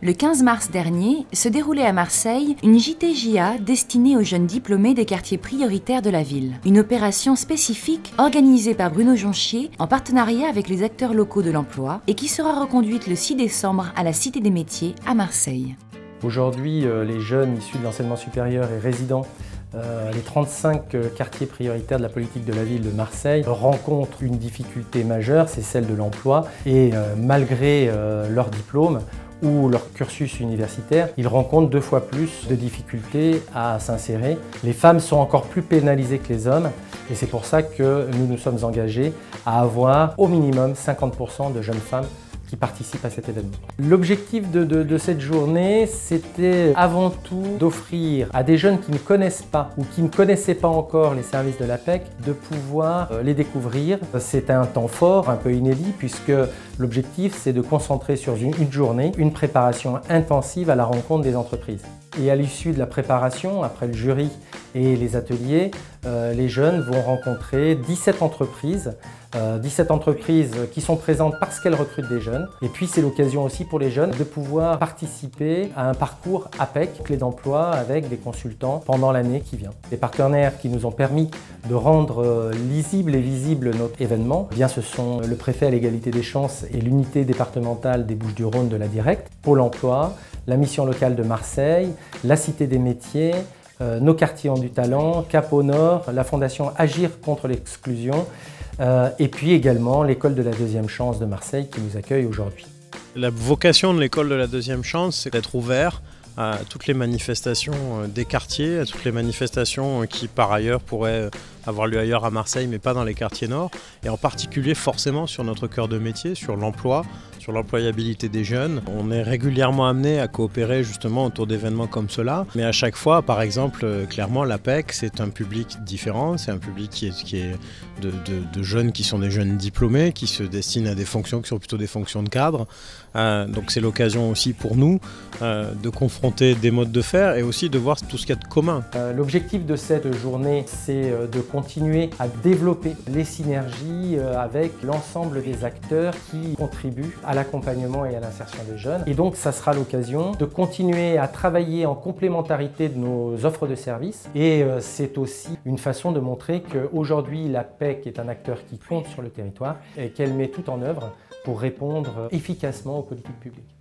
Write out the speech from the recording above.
Le 15 mars dernier se déroulait à Marseille une JTJA destinée aux jeunes diplômés des quartiers prioritaires de la ville. Une opération spécifique organisée par Bruno Jonchier en partenariat avec les acteurs locaux de l'emploi et qui sera reconduite le 6 décembre à la Cité des Métiers à Marseille. Aujourd'hui, les jeunes issus de l'enseignement supérieur et résidents les 35 quartiers prioritaires de la politique de la ville de Marseille rencontrent une difficulté majeure, c'est celle de l'emploi. Et malgré leur diplôme ou leur cursus universitaire, ils rencontrent 2 fois plus de difficultés à s'insérer. Les femmes sont encore plus pénalisées que les hommes et c'est pour ça que nous nous sommes engagés à avoir au minimum 50% de jeunes femmes qui participent à cet événement. L'objectif de cette journée, c'était avant tout d'offrir à des jeunes qui ne connaissent pas ou qui ne connaissaient pas encore les services de l'APEC de pouvoir les découvrir. C'est un temps fort, un peu inédit, puisque l'objectif, c'est de concentrer sur une journée, une préparation intensive à la rencontre des entreprises. Et à l'issue de la préparation, après le jury et les ateliers, les jeunes vont rencontrer 17 entreprises qui sont présentes parce qu'elles recrutent des jeunes. Et puis c'est l'occasion aussi pour les jeunes de pouvoir participer à un parcours APEC, clé d'emploi, avec des consultants pendant l'année qui vient. Les partenaires qui nous ont permis de rendre lisible et visible notre événement, eh bien, ce sont le préfet à l'égalité des chances et l'unité départementale des Bouches-du-Rhône de la Directe, Pôle emploi, la mission locale de Marseille, la Cité des Métiers, nos quartiers ont du talent, Cap au Nord, la fondation Agir contre l'exclusion et puis également l'école de la deuxième chance de Marseille qui nous accueille aujourd'hui. La vocation de l'école de la deuxième chance, c'est d'être ouvert à toutes les manifestations des quartiers, à toutes les manifestations qui par ailleurs pourraient avoir lieu ailleurs à Marseille mais pas dans les quartiers nord, et en particulier forcément sur notre cœur de métier, sur l'emploi, sur l'employabilité des jeunes. On est régulièrement amené à coopérer justement autour d'événements comme cela, mais à chaque fois, par exemple, clairement l'APEC c'est un public différent, c'est un public qui est de jeunes qui sont des jeunes diplômés, qui se destinent à des fonctions qui sont plutôt des fonctions de cadre. Donc c'est l'occasion aussi pour nous de confronter des modes de faire et aussi de voir tout ce qu'il y a de commun. L'objectif de cette journée, c'est de continuer à développer les synergies avec l'ensemble des acteurs qui contribuent à l'accompagnement et à l'insertion des jeunes. Et donc ça sera l'occasion de continuer à travailler en complémentarité de nos offres de services. Et c'est aussi une façon de montrer qu'aujourd'hui l'APEC est un acteur qui compte sur le territoire et qu'elle met tout en œuvre pour répondre efficacement aux politiques publiques.